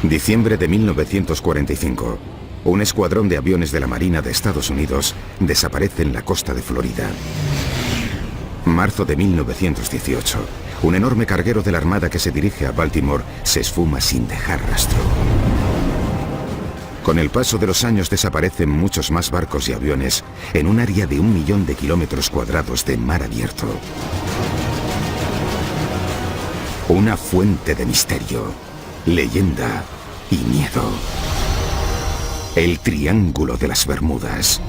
Diciembre de 1945. Un escuadrón de aviones de la Marina de Estados Unidos desaparece en la costa de Florida. Marzo de 1918. Un enorme carguero de la Armada que se dirige a Baltimore se esfuma sin dejar rastro. Con el paso de los años desaparecen muchos más barcos y aviones en un área de 1 millón de kilómetros cuadrados de mar abierto. Una fuente de misterio, leyenda y miedo. El Triángulo de las Bermudas.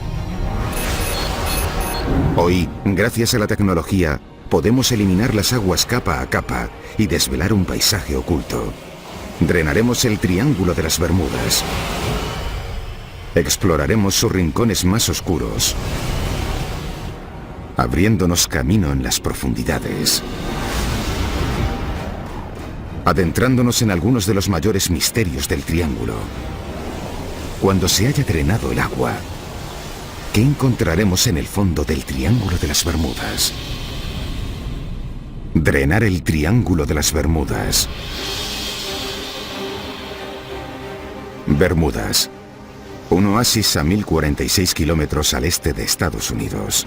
Hoy, gracias a la tecnología, podemos eliminar las aguas capa a capa y desvelar un paisaje oculto. Drenaremos el Triángulo de las Bermudas. Exploraremos sus rincones más oscuros, abriéndonos camino en las profundidades. Adentrándonos en algunos de los mayores misterios del Triángulo. Cuando se haya drenado el agua, ¿qué encontraremos en el fondo del Triángulo de las Bermudas? Drenar el Triángulo de las Bermudas. Bermudas. Un oasis a 1046 kilómetros al este de Estados Unidos.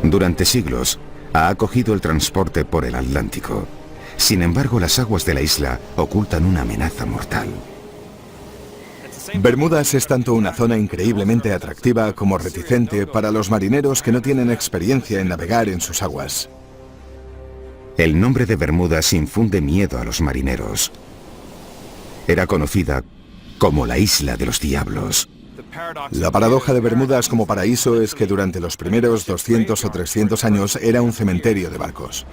Durante siglos, ha acogido el transporte por el Atlántico. Sin embargo, las aguas de la isla ocultan una amenaza mortal. Bermudas es tanto una zona increíblemente atractiva como reticente para los marineros que no tienen experiencia en navegar en sus aguas. El nombre de Bermudas infunde miedo a los marineros. Era conocida como la Isla de los Diablos. La paradoja de Bermudas como paraíso es que durante los primeros 200 o 300 años era un cementerio de barcos.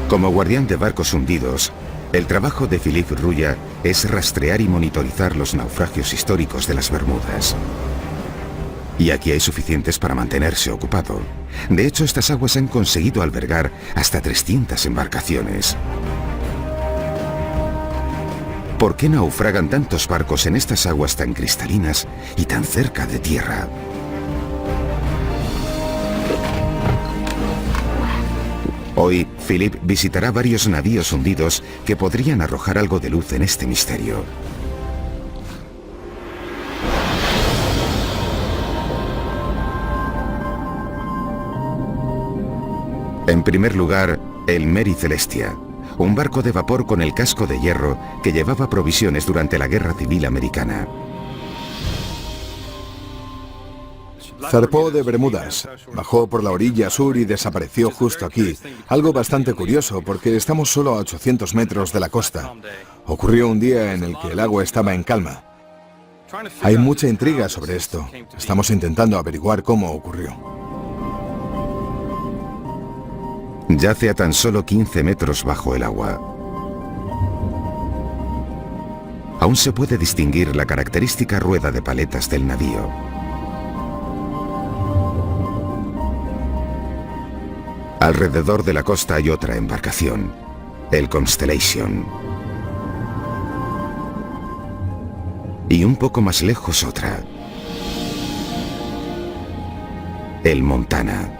Como guardián de barcos hundidos, el trabajo de Philippe Rouillat es rastrear y monitorizar los naufragios históricos de las Bermudas. Y aquí hay suficientes para mantenerse ocupado. De hecho, estas aguas han conseguido albergar hasta 300 embarcaciones. ¿Por qué naufragan tantos barcos en estas aguas tan cristalinas y tan cerca de tierra? Hoy, Philippe visitará varios navíos hundidos que podrían arrojar algo de luz en este misterio. En primer lugar, el Mary Celestia, un barco de vapor con el casco de hierro que llevaba provisiones durante la Guerra Civil Americana. Zarpó de Bermudas, bajó por la orilla sur y desapareció justo aquí. Algo bastante curioso porque estamos solo a 800 metros de la costa. Ocurrió un día en el que el agua estaba en calma. Hay mucha intriga sobre esto. Estamos intentando averiguar cómo ocurrió. Yace a tan solo 15 metros bajo el agua. Aún se puede distinguir la característica rueda de paletas del navío. Alrededor de la costa hay otra embarcación, el Constellation. Y un poco más lejos otra, el Montana.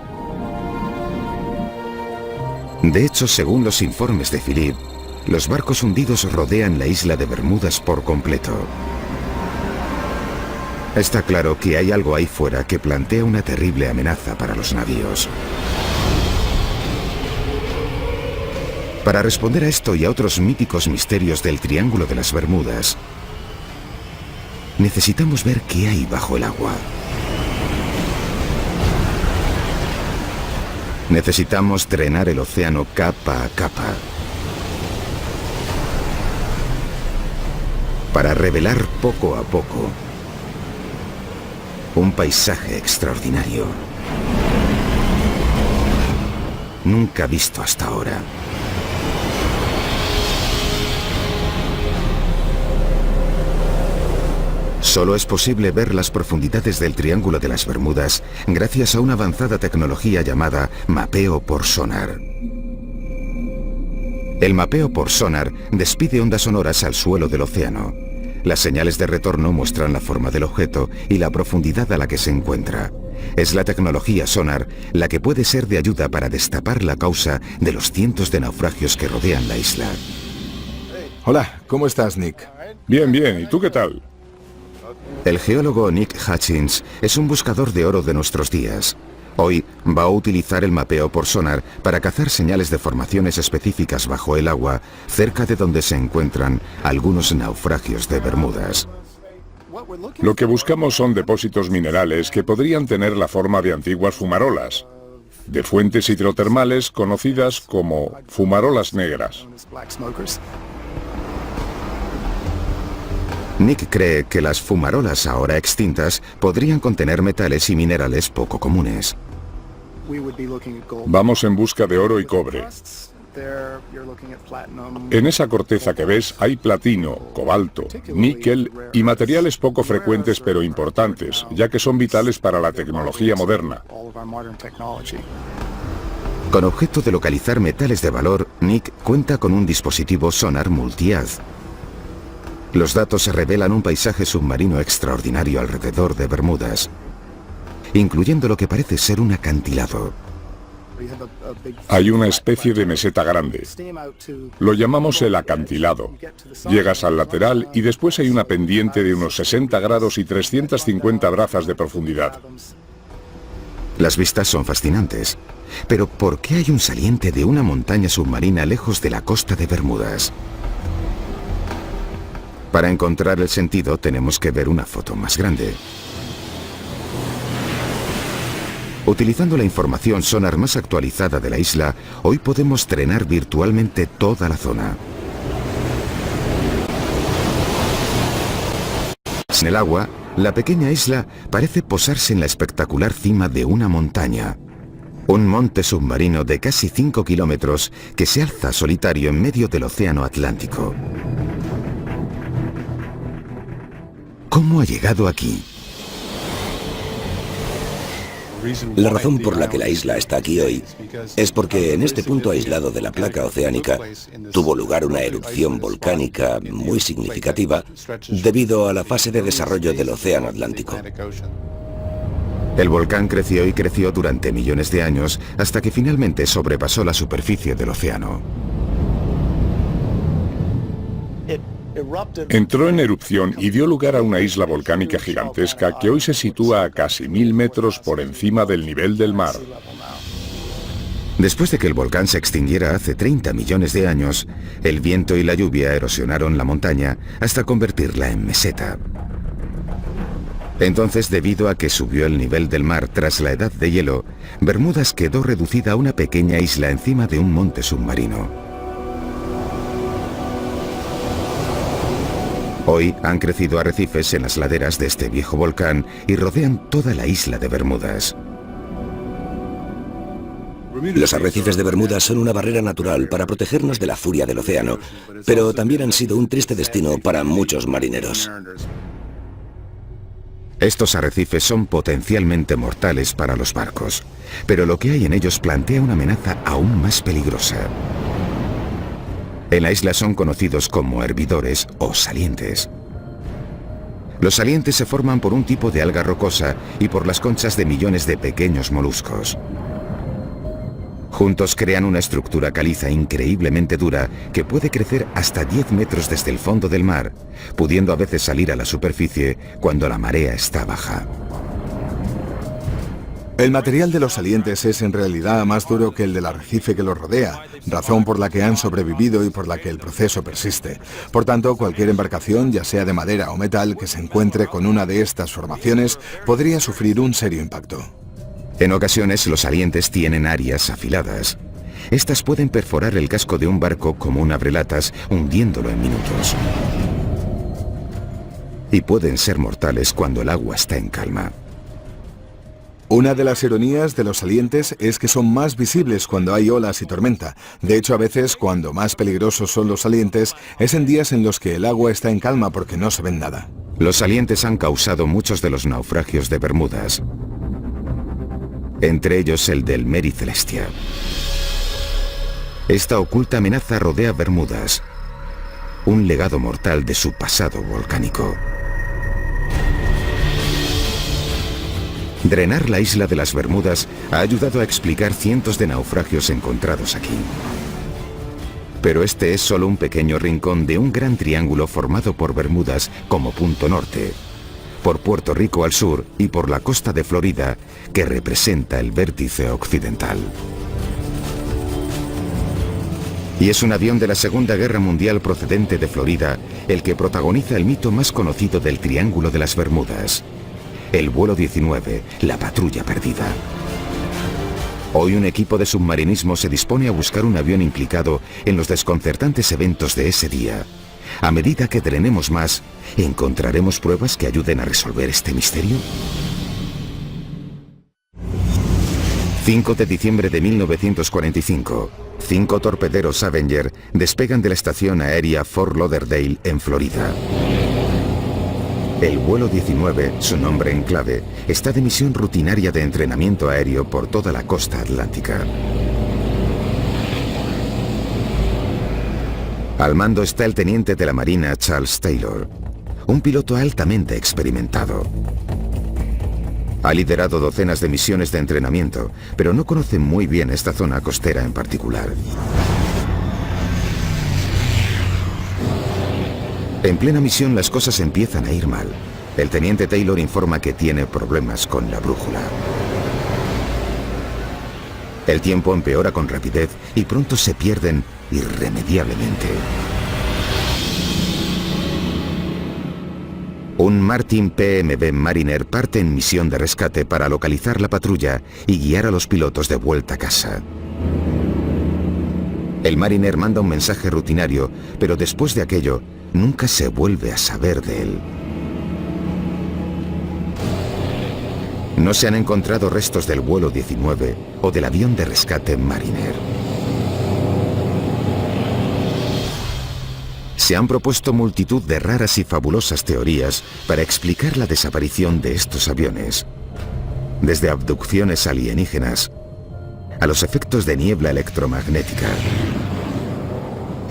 De hecho, según los informes de Philippe, los barcos hundidos rodean la isla de Bermudas por completo. Está claro que hay algo ahí fuera que plantea una terrible amenaza para los navíos. Para responder a esto y a otros míticos misterios del Triángulo de las Bermudas, necesitamos ver qué hay bajo el agua. Necesitamos drenar el océano capa a capa para revelar poco a poco un paisaje extraordinario, nunca visto hasta ahora. Solo es posible ver las profundidades del Triángulo de las Bermudas gracias a una avanzada tecnología llamada mapeo por sonar. El mapeo por sonar despide ondas sonoras al suelo del océano. Las señales de retorno muestran la forma del objeto y la profundidad a la que se encuentra. Es la tecnología sonar la que puede ser de ayuda para destapar la causa de los cientos de naufragios que rodean la isla. Hola, ¿cómo estás, Nick? Bien, bien. ¿Y tú qué tal? El geólogo Nick Hutchins es un buscador de oro de nuestros días. Hoy va a utilizar el mapeo por sonar para cazar señales de formaciones específicas bajo el agua, cerca de donde se encuentran algunos naufragios de Bermudas. Lo que buscamos son depósitos minerales que podrían tener la forma de antiguas fumarolas, de fuentes hidrotermales conocidas como fumarolas negras. Nick cree que las fumarolas ahora extintas podrían contener metales y minerales poco comunes. Vamos en busca de oro y cobre. En esa corteza que ves hay platino, cobalto, níquel y materiales poco frecuentes pero importantes, ya que son vitales para la tecnología moderna. Con objeto de localizar metales de valor, Nick cuenta con un dispositivo sonar multihaz. Los datos revelan un paisaje submarino extraordinario alrededor de Bermudas, incluyendo lo que parece ser un acantilado. Hay una especie de meseta grande. Lo llamamos el acantilado. Llegas al lateral y después hay una pendiente de unos 60 grados y 350 brazas de profundidad. Las vistas son fascinantes. Pero ¿por qué hay un saliente de una montaña submarina lejos de la costa de Bermudas? Para encontrar el sentido tenemos que ver una foto más grande. Utilizando la información sonar más actualizada de la isla, hoy podemos drenar virtualmente toda la zona. En el agua, la pequeña isla parece posarse en la espectacular cima de una montaña. Un monte submarino de casi 5 kilómetros que se alza solitario en medio del océano Atlántico. ¿Cómo ha llegado aquí? La razón por la que la isla está aquí hoy es porque en este punto aislado de la placa oceánica tuvo lugar una erupción volcánica muy significativa debido a la fase de desarrollo del océano Atlántico. El volcán creció y creció durante millones de años hasta que finalmente sobrepasó la superficie del océano. Entró en erupción y dio lugar a una isla volcánica gigantesca que hoy se sitúa a casi 1000 metros por encima del nivel del mar. Después de que el volcán se extinguiera hace 30 millones de años, el viento y la lluvia erosionaron la montaña hasta convertirla en meseta. Entonces, debido a que subió el nivel del mar tras la edad de hielo, Bermudas quedó reducida a una pequeña isla encima de un monte submarino. Hoy han crecido arrecifes en las laderas de este viejo volcán y rodean toda la isla de Bermudas. Los arrecifes de Bermudas son una barrera natural para protegernos de la furia del océano, pero también han sido un triste destino para muchos marineros. Estos arrecifes son potencialmente mortales para los barcos, pero lo que hay en ellos plantea una amenaza aún más peligrosa. En la isla son conocidos como hervidores o salientes. Los salientes se forman por un tipo de alga rocosa y por las conchas de millones de pequeños moluscos. Juntos crean una estructura caliza increíblemente dura que puede crecer hasta 10 metros desde el fondo del mar, pudiendo a veces salir a la superficie cuando la marea está baja. El material de los salientes es en realidad más duro que el del arrecife que los rodea, razón por la que han sobrevivido y por la que el proceso persiste. Por tanto, cualquier embarcación, ya sea de madera o metal, que se encuentre con una de estas formaciones, podría sufrir un serio impacto. En ocasiones, los salientes tienen áreas afiladas. Estas pueden perforar el casco de un barco como un abrelatas, hundiéndolo en minutos. Y pueden ser mortales cuando el agua está en calma. Una de las ironías de los salientes es que son más visibles cuando hay olas y tormenta. De hecho, a veces, cuando más peligrosos son los salientes, es en días en los que el agua está en calma porque no se ven nada. Los salientes han causado muchos de los naufragios de Bermudas, entre ellos el del Mary Celestia. Esta oculta amenaza rodea Bermudas, un legado mortal de su pasado volcánico. Drenar la isla de las Bermudas ha ayudado a explicar cientos de naufragios encontrados aquí. Pero este es solo un pequeño rincón de un gran triángulo formado por Bermudas como punto norte, por Puerto Rico al sur y por la costa de Florida, que representa el vértice occidental. Y es un avión de la Segunda Guerra Mundial procedente de Florida el que protagoniza el mito más conocido del Triángulo de las Bermudas, el vuelo 19, la patrulla perdida. Hoy un equipo de submarinismo se dispone a buscar un avión implicado en los desconcertantes eventos de ese día. A medida que drenemos más, ¿encontraremos pruebas que ayuden a resolver este misterio? 5 de diciembre de 1945. 5 torpederos Avenger despegan de la estación aérea Fort Lauderdale en Florida. El vuelo 19, su nombre en clave, está de misión rutinaria de entrenamiento aéreo por toda la costa atlántica. Al mando está el teniente de la Marina Charles Taylor, un piloto altamente experimentado. Ha liderado docenas de misiones de entrenamiento, pero no conoce muy bien esta zona costera en particular. En plena misión las cosas empiezan a ir mal. El teniente Taylor informa que tiene problemas con la brújula. El tiempo empeora con rapidez y pronto se pierden irremediablemente. Un Martin PMB Mariner parte en misión de rescate para localizar la patrulla y guiar a los pilotos de vuelta a casa. El Mariner manda un mensaje rutinario, pero después de aquello, nunca se vuelve a saber de él. No se han encontrado restos del vuelo 19 o del avión de rescate Mariner. Se han propuesto multitud de raras y fabulosas teorías para explicar la desaparición de estos aviones. Desde abducciones alienígenas a los efectos de niebla electromagnética.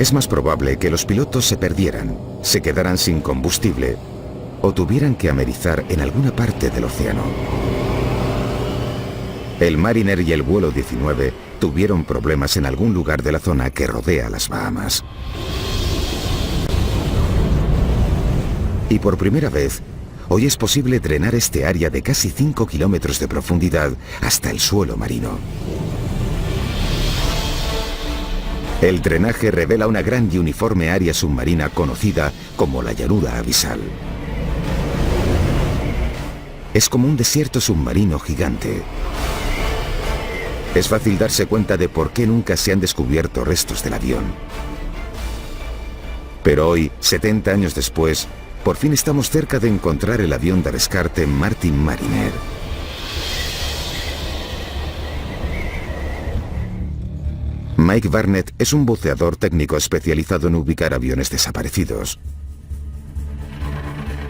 Es más probable que los pilotos se perdieran, se quedaran sin combustible o tuvieran que amerizar en alguna parte del océano. El Mariner y el vuelo 19 tuvieron problemas en algún lugar de la zona que rodea las Bahamas. Y por primera vez, hoy es posible drenar este área de casi 5 kilómetros de profundidad hasta el suelo marino. El drenaje revela una gran y uniforme área submarina conocida como la llanura abisal. Es como un desierto submarino gigante. Es fácil darse cuenta de por qué nunca se han descubierto restos del avión. Pero hoy, 70 años después, por fin estamos cerca de encontrar el avión de rescate Martin Mariner. Mike Barnett es un buceador técnico especializado en ubicar aviones desaparecidos.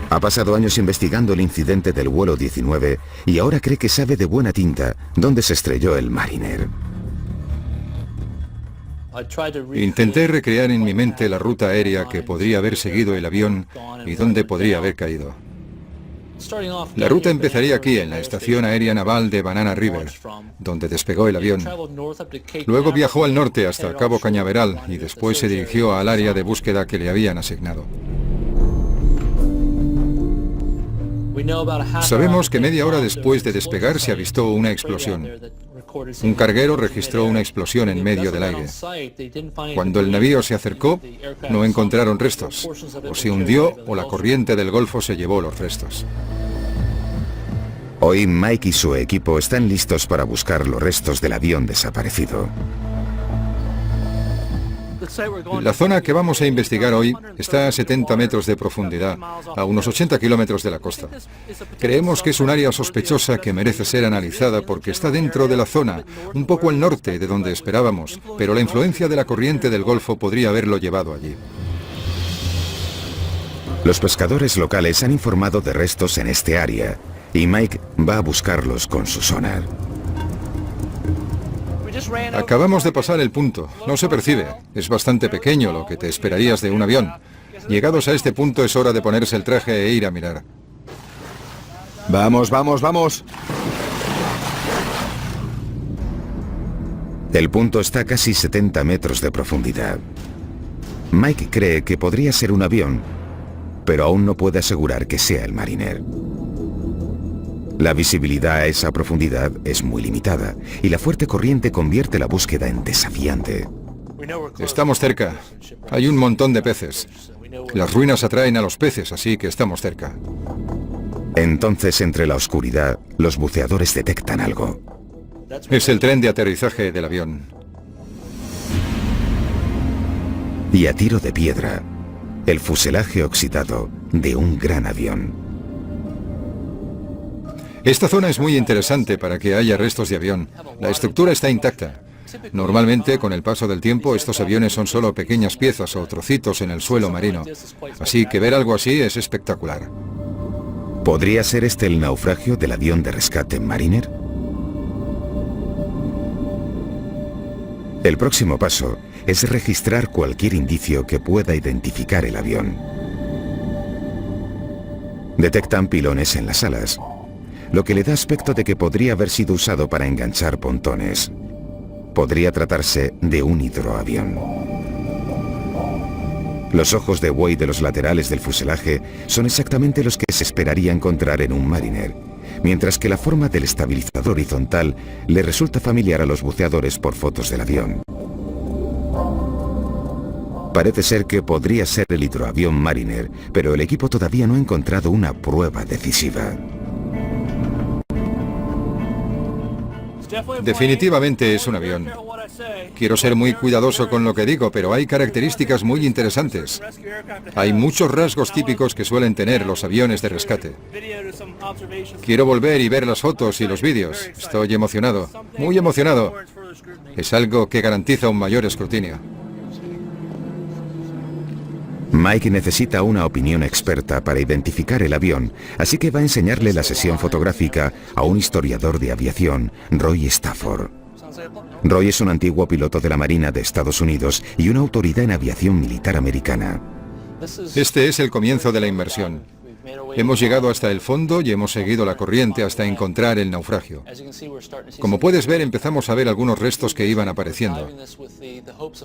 Ha pasado años investigando el incidente del vuelo 19 y ahora cree que sabe de buena tinta dónde se estrelló el Mariner. Intenté recrear en mi mente la ruta aérea que podría haber seguido el avión y dónde podría haber caído. La ruta empezaría aquí, en la estación aérea naval de Banana River, donde despegó el avión. Luego viajó al norte hasta el Cabo Cañaveral y después se dirigió al área de búsqueda que le habían asignado. Sabemos que media hora después de despegar se avistó una explosión. Un carguero registró una explosión en medio del aire. Cuando el navío se acercó, no encontraron restos. O se hundió o la corriente del Golfo se llevó los restos. Hoy Mike y su equipo están listos para buscar los restos del avión desaparecido. La zona que vamos a investigar hoy está a 70 metros de profundidad, a unos 80 kilómetros de la costa. Creemos que es un área sospechosa que merece ser analizada porque está dentro de la zona, un poco al norte de donde esperábamos, pero la influencia de la corriente del Golfo podría haberlo llevado allí. Los pescadores locales han informado de restos en este área y Mike va a buscarlos con su sonar. Acabamos de pasar el punto. No se percibe. Es bastante pequeño, lo que te esperarías de un avión. Llegados a este punto es hora de ponerse el traje e ir a mirar. Vamos, vamos, vamos. El punto está a casi 70 metros de profundidad. Mike cree que podría ser un avión, pero aún no puede asegurar que sea el Mariner. La visibilidad a esa profundidad es muy limitada y la fuerte corriente convierte la búsqueda en desafiante. Estamos cerca. Hay un montón de peces. Las ruinas atraen a los peces, así que estamos cerca. Entonces, entre la oscuridad, los buceadores detectan algo. Es el tren de aterrizaje del avión. Y a tiro de piedra, el fuselaje oxidado de un gran avión. Esta zona es muy interesante para que haya restos de avión. La estructura está intacta. Normalmente, con el paso del tiempo, estos aviones son solo pequeñas piezas o trocitos en el suelo marino. Así que ver algo así es espectacular. ¿Podría ser este el naufragio del avión de rescate Mariner? El próximo paso es registrar cualquier indicio que pueda identificar el avión. Detectan pilones en las alas, lo que le da aspecto de que podría haber sido usado para enganchar pontones. Podría tratarse de un hidroavión. Los ojos de buey de los laterales del fuselaje son exactamente los que se esperaría encontrar en un Mariner, mientras que la forma del estabilizador horizontal le resulta familiar a los buceadores por fotos del avión. Parece ser que podría ser el hidroavión Mariner, pero el equipo todavía no ha encontrado una prueba decisiva. Definitivamente es un avión. Quiero ser muy cuidadoso con lo que digo, pero hay características muy interesantes. Hay muchos rasgos típicos que suelen tener los aviones de rescate. Quiero volver y ver las fotos y los vídeos. Estoy emocionado, muy emocionado. Es algo que garantiza un mayor escrutinio. Mike necesita una opinión experta para identificar el avión, así que va a enseñarle la sesión fotográfica a un historiador de aviación, Roy Stafford. Roy es un antiguo piloto de la Marina de Estados Unidos y una autoridad en aviación militar americana. Este es el comienzo de la inmersión. Hemos llegado hasta el fondo y hemos seguido la corriente hasta encontrar el naufragio. Como puedes ver, empezamos a ver algunos restos que iban apareciendo.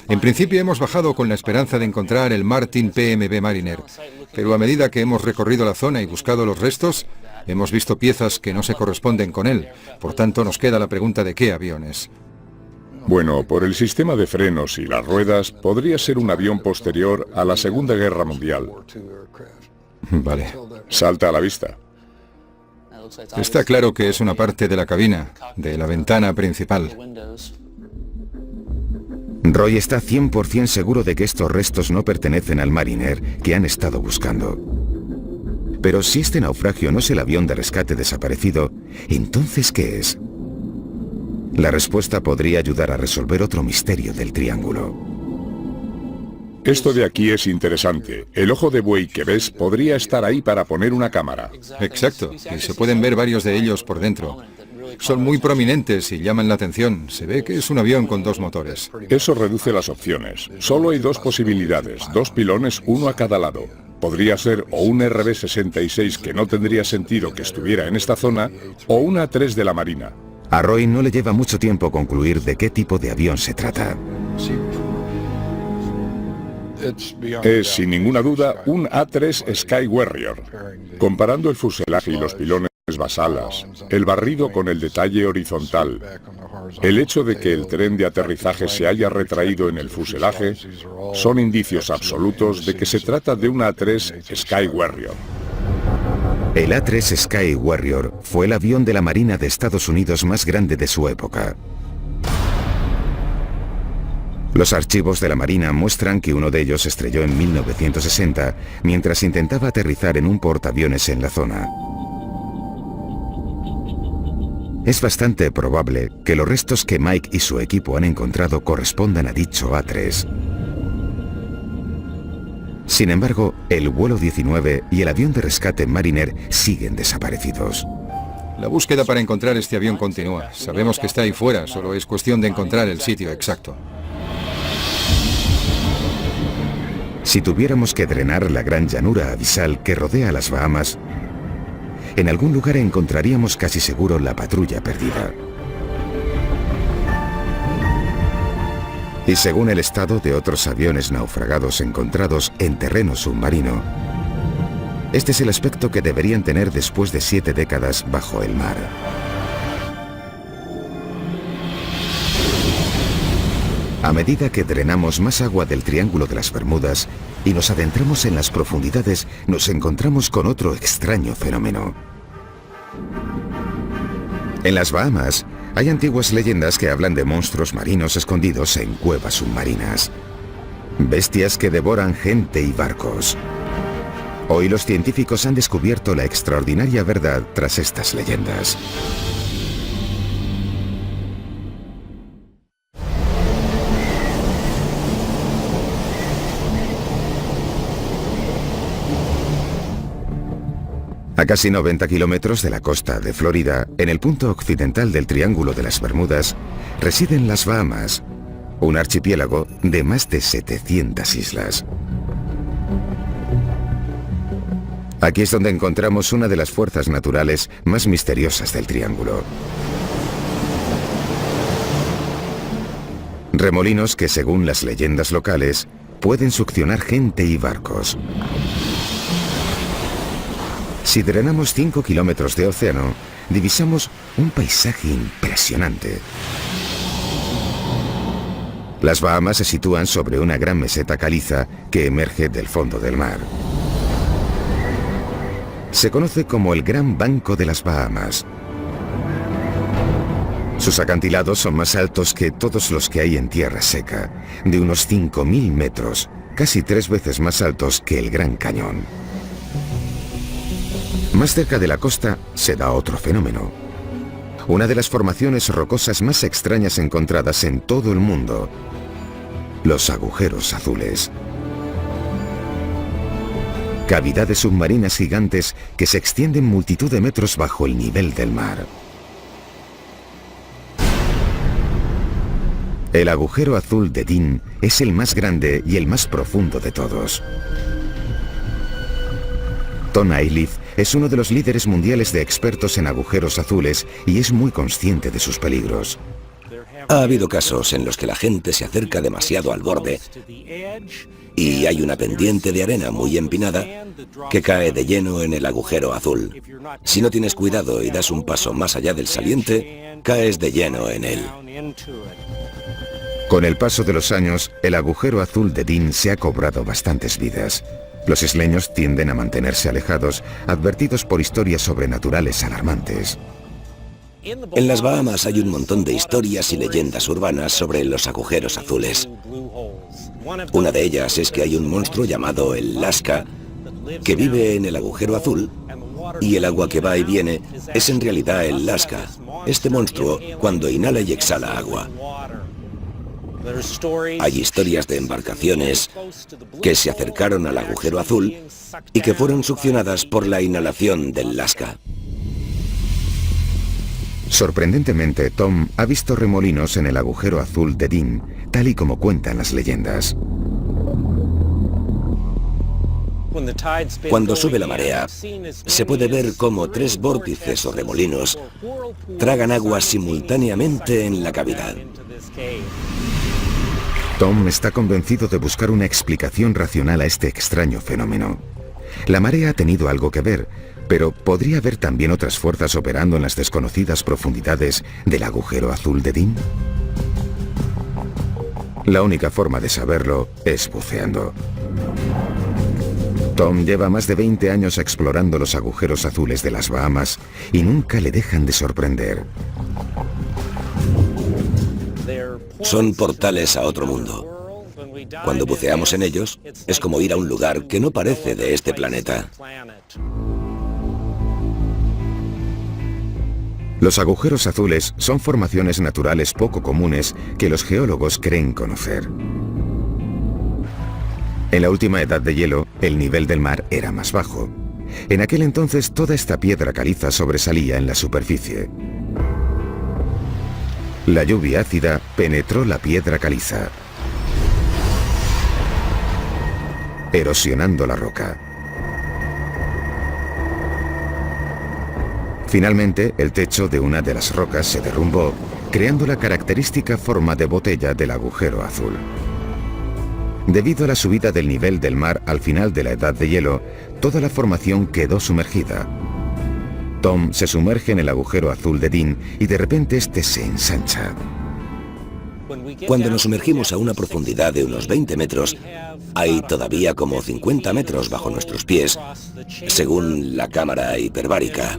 En principio hemos bajado con la esperanza de encontrar el Martin PMB Mariner, pero a medida que hemos recorrido la zona y buscado los restos, hemos visto piezas que no se corresponden con él. Por tanto, nos queda la pregunta de qué avión es. Bueno, por el sistema de frenos y las ruedas, podría ser un avión posterior a la Segunda Guerra Mundial. Vale. Salta a la vista. Está claro que es una parte de la cabina, de la ventana principal. Roy está 100% seguro de que estos restos no pertenecen al Mariner que han estado buscando. Pero si este naufragio no es el avión de rescate desaparecido, ¿entonces qué es? La respuesta podría ayudar a resolver otro misterio del triángulo. Esto de aquí es interesante. El ojo de buey que ves podría estar ahí para poner una cámara. Exacto, y se pueden ver varios de ellos por dentro. Son muy prominentes y llaman la atención. Se ve que es un avión con dos motores. Eso reduce las opciones. Solo hay dos posibilidades, dos pilones, uno a cada lado. Podría ser o un RB-66 que no tendría sentido que estuviera en esta zona, o un A-3 de la Marina. A Roy no le lleva mucho tiempo concluir de qué tipo de avión se trata. Es, sin ninguna duda, un A-3 Sky Warrior. Comparando el fuselaje y los pilones basalas, el barrido con el detalle horizontal, el hecho de que el tren de aterrizaje se haya retraído en el fuselaje, son indicios absolutos de que se trata de un A-3 Sky Warrior. El A-3 Sky Warrior fue el avión de la Marina de Estados Unidos más grande de su época. Los archivos de la Marina muestran que uno de ellos se estrelló en 1960 mientras intentaba aterrizar en un portaaviones en la zona. Es bastante probable que los restos que Mike y su equipo han encontrado correspondan a dicho A-3. Sin embargo, el vuelo 19 y el avión de rescate Mariner siguen desaparecidos. La búsqueda para encontrar este avión continúa. Sabemos que está ahí fuera, solo es cuestión de encontrar el sitio exacto. Si tuviéramos que drenar la gran llanura abisal que rodea a las Bahamas, en algún lugar encontraríamos casi seguro la patrulla perdida. Y según el estado de otros aviones naufragados encontrados en terreno submarino, este es el aspecto que deberían tener después de 7 décadas bajo el mar. A medida que drenamos más agua del Triángulo de las Bermudas y nos adentramos en las profundidades, nos encontramos con otro extraño fenómeno. En las Bahamas hay antiguas leyendas que hablan de monstruos marinos escondidos en cuevas submarinas. Bestias que devoran gente y barcos. Hoy los científicos han descubierto la extraordinaria verdad tras estas leyendas. A casi 90 kilómetros de la costa de Florida, en el punto occidental del Triángulo de las Bermudas, residen las Bahamas, un archipiélago de más de 700 islas. Aquí es donde encontramos una de las fuerzas naturales más misteriosas del Triángulo. Remolinos que, según las leyendas locales, pueden succionar gente y barcos. Si drenamos 5 kilómetros de océano, divisamos un paisaje impresionante. Las Bahamas se sitúan sobre una gran meseta caliza que emerge del fondo del mar. Se conoce como el Gran Banco de las Bahamas. Sus acantilados son más altos que todos los que hay en tierra seca, de unos 5.000 metros, casi 3 veces más altos que el Gran Cañón. Más cerca de la costa se da otro fenómeno. Una de las formaciones rocosas más extrañas encontradas en todo el mundo: los agujeros azules. Cavidades submarinas gigantes que se extienden multitud de metros bajo el nivel del mar. El agujero azul de Dean es el más grande y el más profundo de todos. Tom Ayliffe es uno de los líderes mundiales de expertos en agujeros azules y es muy consciente de sus peligros. Ha habido casos en los que la gente se acerca demasiado al borde y hay una pendiente de arena muy empinada que cae de lleno en el agujero azul. Si no tienes cuidado y das un paso más allá del saliente, caes de lleno en él. Con el paso de los años, el agujero azul de Dean se ha cobrado bastantes vidas. Los isleños tienden a mantenerse alejados, advertidos por historias sobrenaturales alarmantes. En las Bahamas hay un montón de historias y leyendas urbanas sobre los agujeros azules. Una de ellas es que hay un monstruo llamado el Lasca que vive en el agujero azul y el agua que va y viene es en realidad el Lasca, este monstruo cuando inhala y exhala agua. Hay historias de embarcaciones que se acercaron al agujero azul y que fueron succionadas por la inhalación del Lasca. Sorprendentemente, Tom ha visto remolinos en el agujero azul de Dean, tal y como cuentan las leyendas. Cuando sube la marea, se puede ver cómo 3 vórtices o remolinos tragan agua simultáneamente en la cavidad. Tom está convencido de buscar una explicación racional a este extraño fenómeno. La marea ha tenido algo que ver, pero ¿podría haber también otras fuerzas operando en las desconocidas profundidades del agujero azul de Dean? La única forma de saberlo es buceando. Tom lleva más de 20 años explorando los agujeros azules de las Bahamas y nunca le dejan de sorprender. Son portales a otro mundo. Cuando buceamos en ellos, es como ir a un lugar que no parece de este planeta. Los agujeros azules son formaciones naturales poco comunes que los geólogos creen conocer. En la última edad de hielo, el nivel del mar era más bajo. En aquel entonces toda esta piedra caliza sobresalía en la superficie. La lluvia ácida penetró la piedra caliza, erosionando la roca. Finalmente, el techo de una de las rocas se derrumbó creando la característica forma de botella del agujero azul. Debido a la subida del nivel del mar al final de la edad de hielo, toda la formación quedó sumergida. Tom se sumerge en el agujero azul de Dean y de repente este se ensancha. Cuando nos sumergimos a una profundidad de unos 20 metros, hay todavía como 50 metros bajo nuestros pies, según la cámara hiperbárica.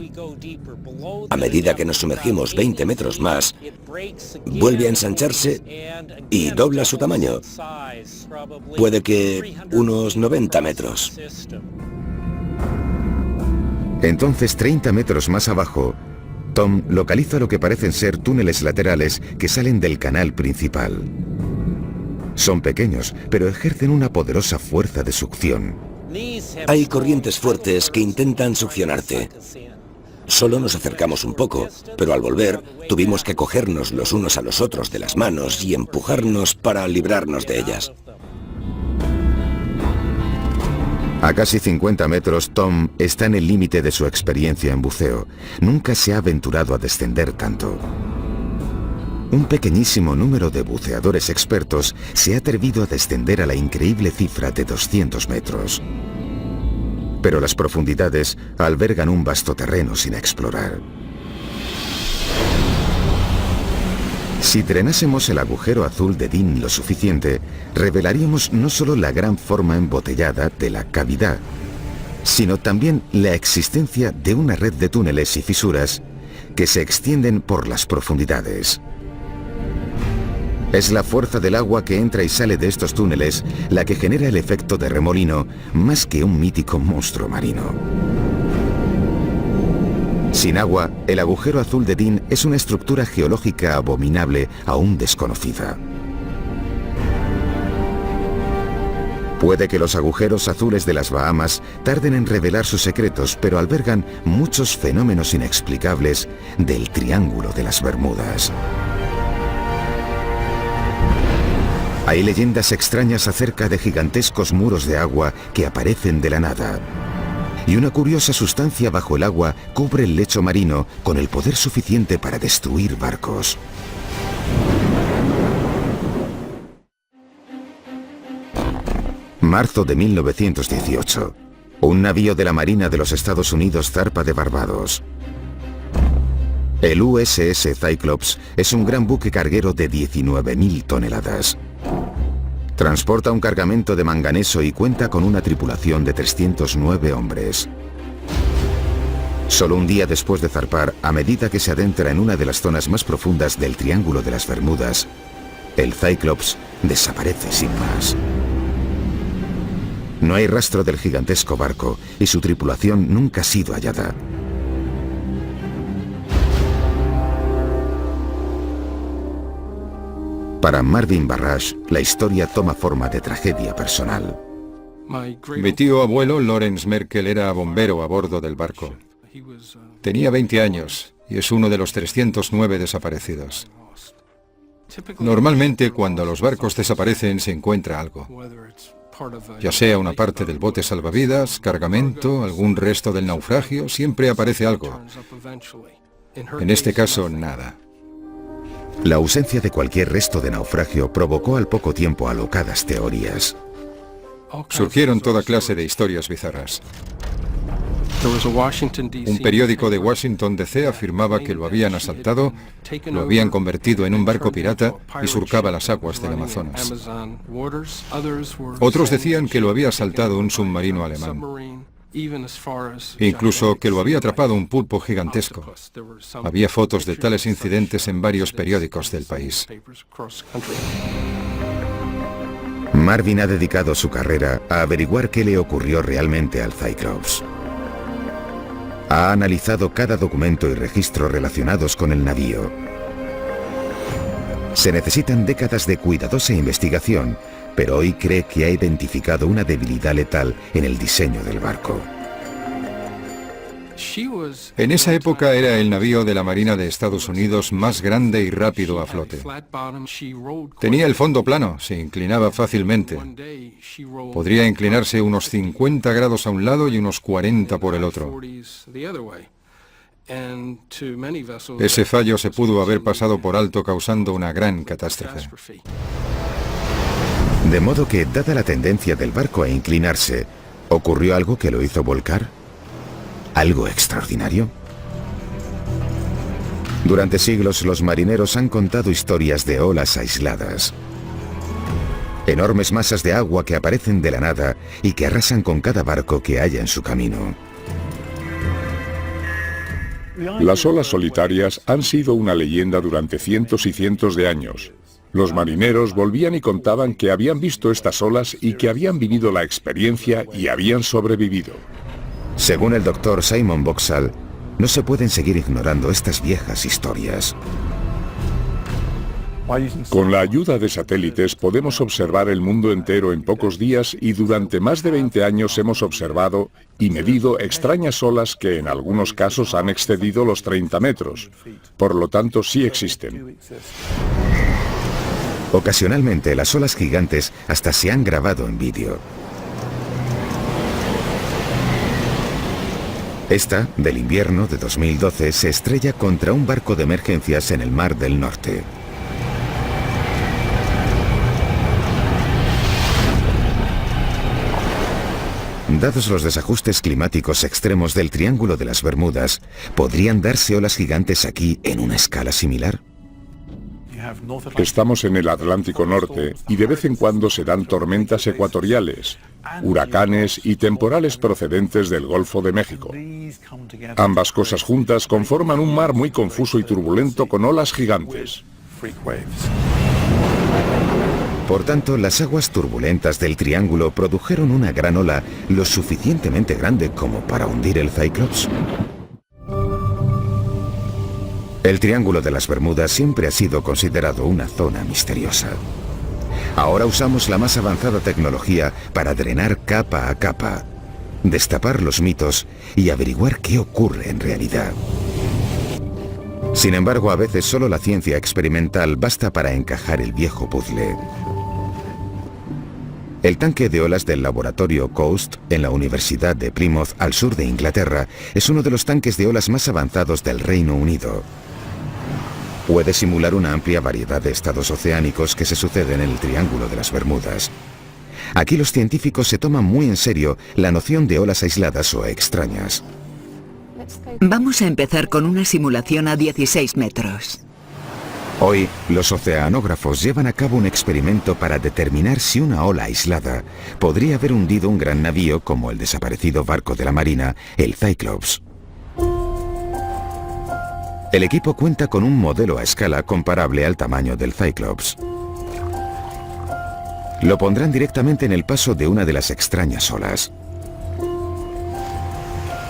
A medida que nos sumergimos 20 metros más, vuelve a ensancharse y dobla su tamaño. Puede que unos 90 metros. Entonces, 30 metros más abajo, Tom localiza lo que parecen ser túneles laterales que salen del canal principal. Son pequeños, pero ejercen una poderosa fuerza de succión. Hay corrientes fuertes que intentan succionarte. Solo nos acercamos un poco, pero al volver tuvimos que cogernos los unos a los otros de las manos y empujarnos para librarnos de ellas. A casi 50 metros, Tom está en el límite de su experiencia en buceo. Nunca se ha aventurado a descender tanto. Un pequeñísimo número de buceadores expertos se ha atrevido a descender a la increíble cifra de 200 metros. Pero las profundidades albergan un vasto terreno sin explorar. Si drenásemos el agujero azul de Dean lo suficiente, revelaríamos no solo la gran forma embotellada de la cavidad, sino también la existencia de una red de túneles y fisuras que se extienden por las profundidades. Es la fuerza del agua que entra y sale de estos túneles la que genera el efecto de remolino, más que un mítico monstruo marino. Sin agua, el agujero azul de Dean es una estructura geológica abominable aún desconocida. Puede que los agujeros azules de las Bahamas tarden en revelar sus secretos, pero albergan muchos fenómenos inexplicables del Triángulo de las Bermudas. Hay leyendas extrañas acerca de gigantescos muros de agua que aparecen de la nada. Y una curiosa sustancia bajo el agua cubre el lecho marino con el poder suficiente para destruir barcos. Marzo de 1918. Un navío de la Marina de los Estados Unidos zarpa de Barbados. El USS Cyclops es un gran buque carguero de 19.000 toneladas. Transporta un cargamento de manganeso y cuenta con una tripulación de 309 hombres. Solo un día después de zarpar, a medida que se adentra en una de las zonas más profundas del Triángulo de las Bermudas, el Cyclops desaparece sin más. No hay rastro del gigantesco barco y su tripulación nunca ha sido hallada. Para Marvin Barrage, la historia toma forma de tragedia personal. Mi tío abuelo, Lawrence Merkel, era bombero a bordo del barco. Tenía 20 años y es uno de los 309 desaparecidos. Normalmente, cuando los barcos desaparecen, se encuentra algo. Ya sea una parte del bote salvavidas, cargamento, algún resto del naufragio, siempre aparece algo. En este caso, nada. La ausencia de cualquier resto de naufragio provocó al poco tiempo alocadas teorías. Surgieron toda clase de historias bizarras. Un periódico de Washington DC afirmaba que lo habían asaltado, lo habían convertido en un barco pirata y surcaba las aguas del Amazonas. Otros decían que lo había asaltado un submarino alemán. Incluso que lo había atrapado un pulpo gigantesco. Había fotos de tales incidentes en varios periódicos del país. Marvin ha dedicado su carrera a averiguar qué le ocurrió realmente al Cyclops. Ha analizado cada documento y registro relacionados con el navío. Se necesitan décadas de cuidadosa investigación, pero hoy cree que ha identificado una debilidad letal en el diseño del barco. En esa época era el navío de la Marina de Estados Unidos más grande y rápido a flote. Tenía el fondo plano, se inclinaba fácilmente. Podría inclinarse unos 50 grados a un lado y unos 40 por el otro. Ese fallo se pudo haber pasado por alto causando una gran catástrofe. De modo que, dada la tendencia del barco a inclinarse, ¿ocurrió algo que lo hizo volcar? ¿Algo extraordinario? Durante siglos los marineros han contado historias de olas aisladas. Enormes masas de agua que aparecen de la nada y que arrasan con cada barco que haya en su camino. Las olas solitarias han sido una leyenda durante cientos y cientos de años. Los marineros volvían y contaban que habían visto estas olas y que habían vivido la experiencia y habían sobrevivido. Según el doctor Simon Boxall, no se pueden seguir ignorando estas viejas historias. Con la ayuda de satélites podemos observar el mundo entero en pocos días y durante más de 20 años hemos observado y medido extrañas olas que en algunos casos han excedido los 30 metros. Por lo tanto, sí existen. Ocasionalmente las olas gigantes hasta se han grabado en vídeo. Esta, del invierno de 2012, se estrella contra un barco de emergencias en el Mar del Norte. Dados los desajustes climáticos extremos del Triángulo de las Bermudas, ¿podrían darse olas gigantes aquí en una escala similar? Estamos en el Atlántico Norte y de vez en cuando se dan tormentas ecuatoriales, huracanes y temporales procedentes del Golfo de México. Ambas cosas juntas conforman un mar muy confuso y turbulento con olas gigantes. Por tanto, las aguas turbulentas del Triángulo produjeron una gran ola lo suficientemente grande como para hundir el Cyclops. El Triángulo de las Bermudas siempre ha sido considerado una zona misteriosa. Ahora usamos la más avanzada tecnología para drenar capa a capa, destapar los mitos y averiguar qué ocurre en realidad. Sin embargo, a veces solo la ciencia experimental basta para encajar el viejo puzzle. El tanque de olas del laboratorio Coast, en la Universidad de Plymouth, al sur de Inglaterra, es uno de los tanques de olas más avanzados del Reino Unido. Puede simular una amplia variedad de estados oceánicos que se suceden en el Triángulo de las Bermudas. Aquí los científicos se toman muy en serio la noción de olas aisladas o extrañas. Vamos a empezar con una simulación a 16 metros. Hoy, los oceanógrafos llevan a cabo un experimento para determinar si una ola aislada podría haber hundido un gran navío como el desaparecido barco de la Marina, el Cyclops. El equipo cuenta con un modelo a escala comparable al tamaño del Cyclops. Lo pondrán directamente en el paso de una de las extrañas olas.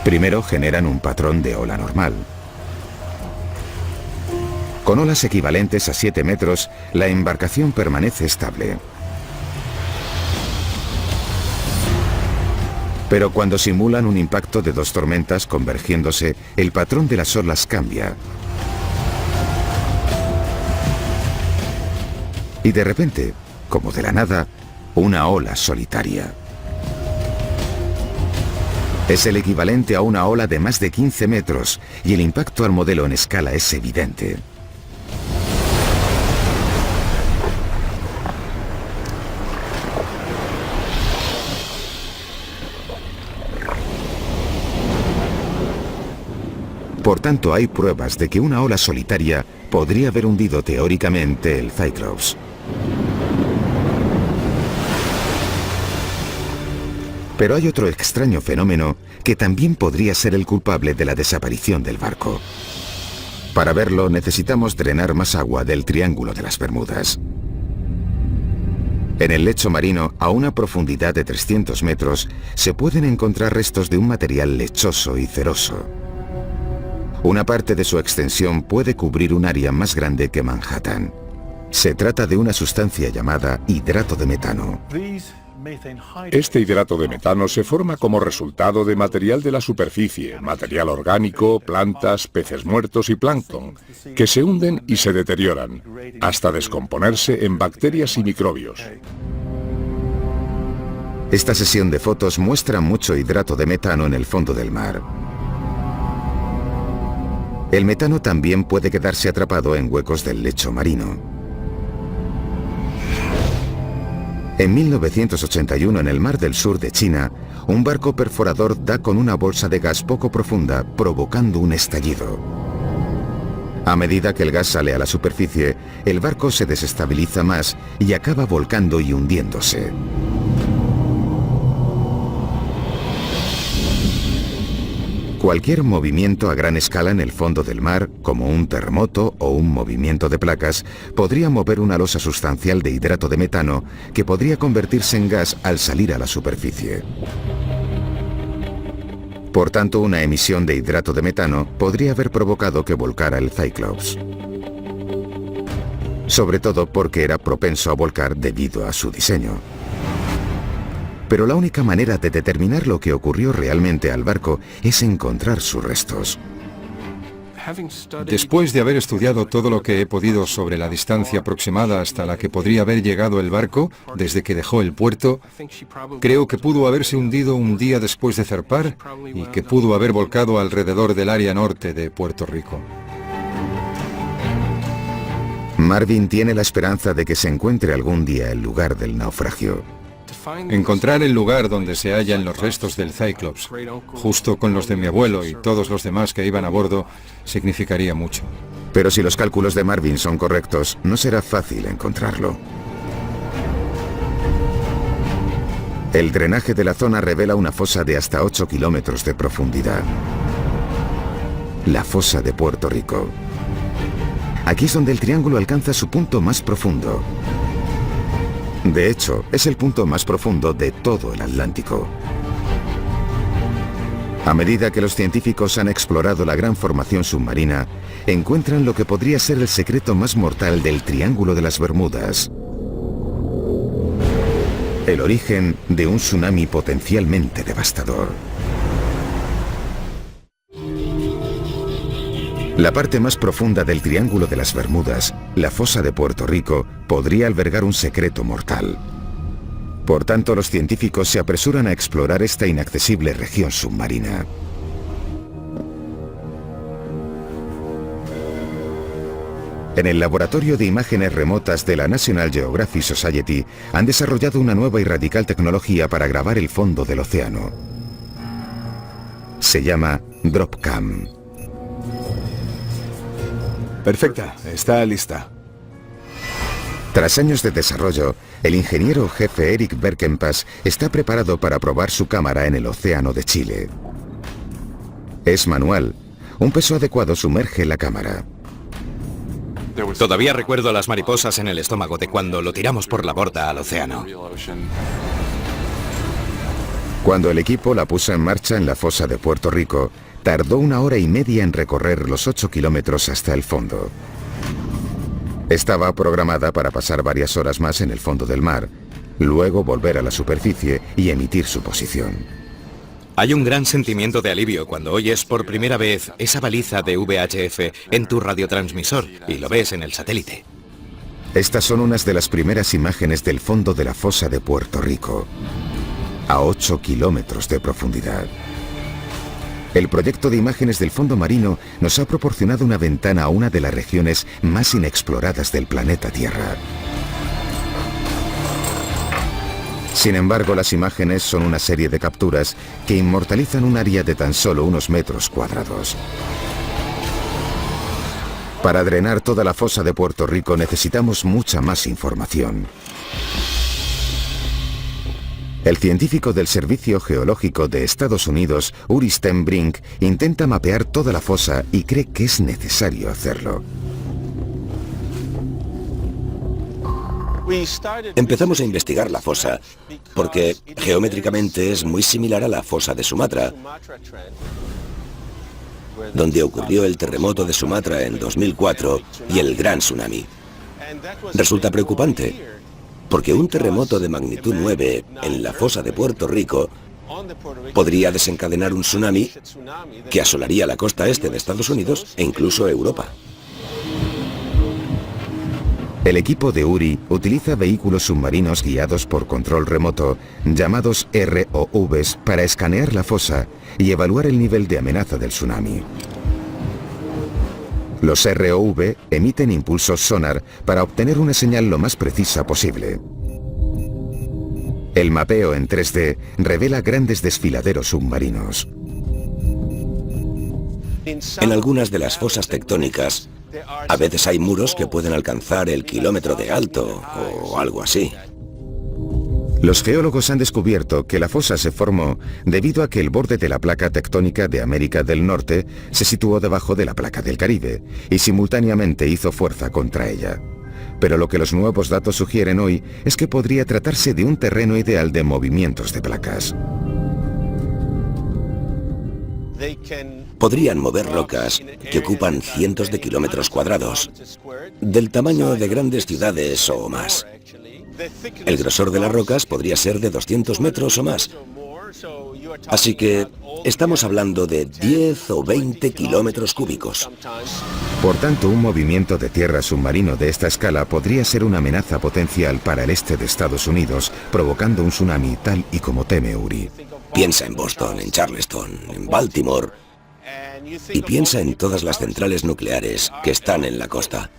Primero generan un patrón de ola normal. Con olas equivalentes a 7 metros, la embarcación permanece estable. Pero cuando simulan un impacto de dos tormentas convergiéndose, el patrón de las olas cambia. Y de repente, como de la nada, una ola solitaria. Es el equivalente a una ola de más de 15 metros y el impacto al modelo en escala es evidente. Por tanto, hay pruebas de que una ola solitaria podría haber hundido teóricamente el Cyclops. Pero hay otro extraño fenómeno que también podría ser el culpable de la desaparición del barco. Para verlo necesitamos drenar más agua del Triángulo de las Bermudas. En el lecho marino, a una profundidad de 300 metros, se pueden encontrar restos de un material lechoso y ceroso. Una parte de su extensión puede cubrir un área más grande que Manhattan. Se trata de una sustancia llamada hidrato de metano. Este hidrato de metano se forma como resultado de material de la superficie, material orgánico, plantas, peces muertos y plancton, que se hunden y se deterioran, hasta descomponerse en bacterias y microbios. Esta sesión de fotos muestra mucho hidrato de metano en el fondo del mar. El metano también puede quedarse atrapado en huecos del lecho marino. En 1981, en el Mar del Sur de China, un barco perforador da con una bolsa de gas poco profunda, provocando un estallido. A medida que el gas sale a la superficie, el barco se desestabiliza más y acaba volcando y hundiéndose. Cualquier movimiento a gran escala en el fondo del mar, como un terremoto o un movimiento de placas, podría mover una losa sustancial de hidrato de metano que podría convertirse en gas al salir a la superficie. Por tanto, una emisión de hidrato de metano podría haber provocado que volcara el Cyclops. Sobre todo porque era propenso a volcar debido a su diseño. Pero la única manera de determinar lo que ocurrió realmente al barco es encontrar sus restos. Después de haber estudiado todo lo que he podido sobre la distancia aproximada hasta la que podría haber llegado el barco desde que dejó el puerto, creo que pudo haberse hundido un día después de zarpar y que pudo haber volcado alrededor del área norte de Puerto Rico. Marvin tiene la esperanza de que se encuentre algún día el lugar del naufragio. Encontrar el lugar donde se hallan los restos del Cyclops, justo con los de mi abuelo y todos los demás que iban a bordo, significaría mucho. Pero si los cálculos de Marvin son correctos, no será fácil encontrarlo. El drenaje de la zona revela una fosa de hasta 8 kilómetros de profundidad. La fosa de Puerto Rico. Aquí es donde el triángulo alcanza su punto más profundo. De hecho, es el punto más profundo de todo el Atlántico. A medida que los científicos han explorado la gran formación submarina, encuentran lo que podría ser el secreto más mortal del Triángulo de las Bermudas. El origen de un tsunami potencialmente devastador. La parte más profunda del Triángulo de las Bermudas, la fosa de Puerto Rico, podría albergar un secreto mortal. Por tanto, los científicos se apresuran a explorar esta inaccesible región submarina. En el Laboratorio de Imágenes Remotas de la National Geographic Society han desarrollado una nueva y radical tecnología para grabar el fondo del océano. Se llama DropCam. Perfecta, está lista. Tras años de desarrollo, el ingeniero jefe Eric Berkenpass está preparado para probar su cámara en el océano de Chile. Es manual. Un peso adecuado sumerge la cámara. Todavía recuerdo las mariposas en el estómago de cuando lo tiramos por la borda al océano. Cuando el equipo la puso en marcha en la fosa de Puerto Rico, tardó 1 hora y media en recorrer los 8 kilómetros hasta el fondo. Estaba programada para pasar varias horas más en el fondo del mar, luego volver a la superficie y emitir su posición. Hay un gran sentimiento de alivio cuando oyes por primera vez esa baliza de VHF en tu radiotransmisor y lo ves en el satélite. Estas son unas de las primeras imágenes del fondo de la fosa de Puerto Rico, a 8 kilómetros de profundidad. El proyecto de imágenes del fondo marino nos ha proporcionado una ventana a una de las regiones más inexploradas del planeta Tierra. Sin embargo, las imágenes son una serie de capturas que inmortalizan un área de tan solo unos metros cuadrados. Para drenar toda la fosa de Puerto Rico necesitamos mucha más información. El científico del Servicio Geológico de Estados Unidos, Uri Stenbrink, intenta mapear toda la fosa y cree que es necesario hacerlo. Empezamos a investigar la fosa porque geométricamente es muy similar a la fosa de Sumatra, donde ocurrió el terremoto de Sumatra en 2004 y el gran tsunami. Resulta preocupante, porque un terremoto de magnitud 9 en la fosa de Puerto Rico podría desencadenar un tsunami que asolaría la costa este de Estados Unidos e incluso Europa. El equipo de Uri utiliza vehículos submarinos guiados por control remoto, llamados ROVs, para escanear la fosa y evaluar el nivel de amenaza del tsunami. Los ROV emiten impulsos sonar para obtener una señal lo más precisa posible. El mapeo en 3D revela grandes desfiladeros submarinos. En algunas de las fosas tectónicas, a veces hay muros que pueden alcanzar el kilómetro de alto o algo así. Los geólogos han descubierto que la fosa se formó debido a que el borde de la placa tectónica de América del Norte se situó debajo de la placa del Caribe y simultáneamente hizo fuerza contra ella. Pero lo que los nuevos datos sugieren hoy es que podría tratarse de un terreno ideal de movimientos de placas. Podrían mover rocas que ocupan cientos de kilómetros cuadrados, del tamaño de grandes ciudades o más. El grosor de las rocas podría ser de 200 metros o más. Así que estamos hablando de 10 o 20 kilómetros cúbicos. Por tanto, un movimiento de tierra submarino de esta escala podría ser una amenaza potencial para el este de Estados Unidos, provocando un tsunami tal y como teme Uri. Piensa en Boston, en Charleston, en Baltimore, y piensa en todas las centrales nucleares que están en la costa.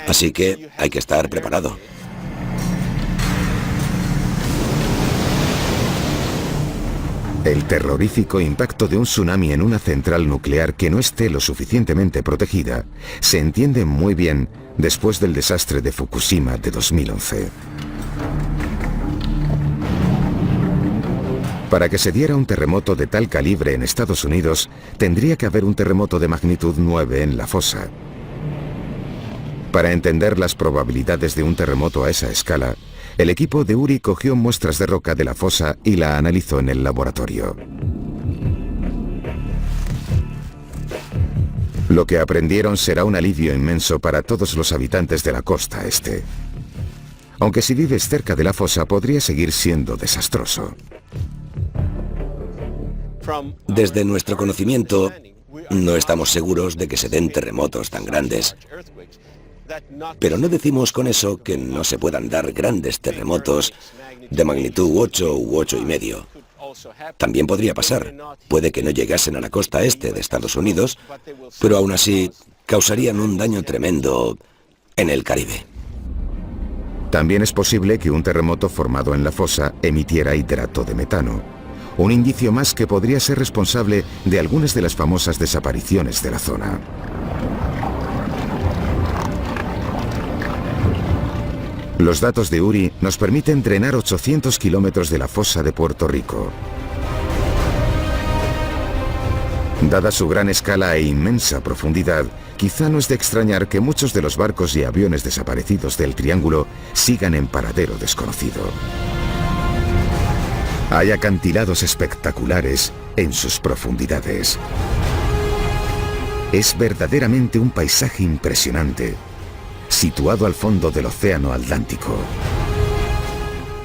Así que hay que estar preparado. El terrorífico impacto de un tsunami en una central nuclear que no esté lo suficientemente protegida se entiende muy bien después del desastre de Fukushima de 2011. Para que se diera un terremoto de tal calibre en Estados Unidos, tendría que haber un terremoto de magnitud 9 en la fosa. Para entender las probabilidades de un terremoto a esa escala, el equipo de Uri cogió muestras de roca de la fosa y la analizó en el laboratorio. Lo que aprendieron será un alivio inmenso para todos los habitantes de la costa este. Aunque si vives cerca de la fosa podría seguir siendo desastroso. Desde nuestro conocimiento, no estamos seguros de que se den terremotos tan grandes. Pero no decimos con eso que no se puedan dar grandes terremotos de magnitud 8 u 8,5. También podría pasar. Puede que no llegasen a la costa este de Estados Unidos, pero aún así causarían un daño tremendo en el Caribe. También es posible que un terremoto formado en la fosa emitiera hidrato de metano, un indicio más que podría ser responsable de algunas de las famosas desapariciones de la zona. Los datos de Uri nos permiten drenar 800 kilómetros de la fosa de Puerto Rico. Dada su gran escala e inmensa profundidad, quizá no es de extrañar que muchos de los barcos y aviones desaparecidos del Triángulo sigan en paradero desconocido. Hay acantilados espectaculares en sus profundidades. Es verdaderamente un paisaje impresionante, situado al fondo del Océano Atlántico,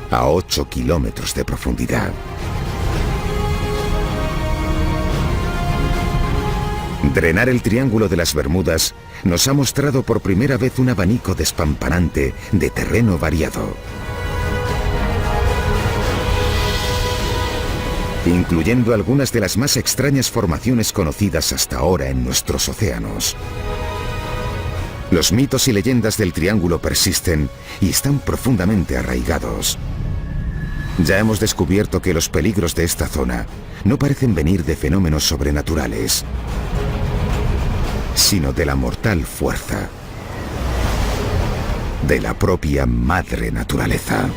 a 8 kilómetros de profundidad. Drenar el Triángulo de las Bermudas nos ha mostrado por primera vez un abanico despampanante de terreno variado, incluyendo algunas de las más extrañas formaciones conocidas hasta ahora en nuestros océanos. Los mitos y leyendas del Triángulo persisten y están profundamente arraigados. Ya hemos descubierto que los peligros de esta zona no parecen venir de fenómenos sobrenaturales, sino de la mortal fuerza de la propia madre naturaleza.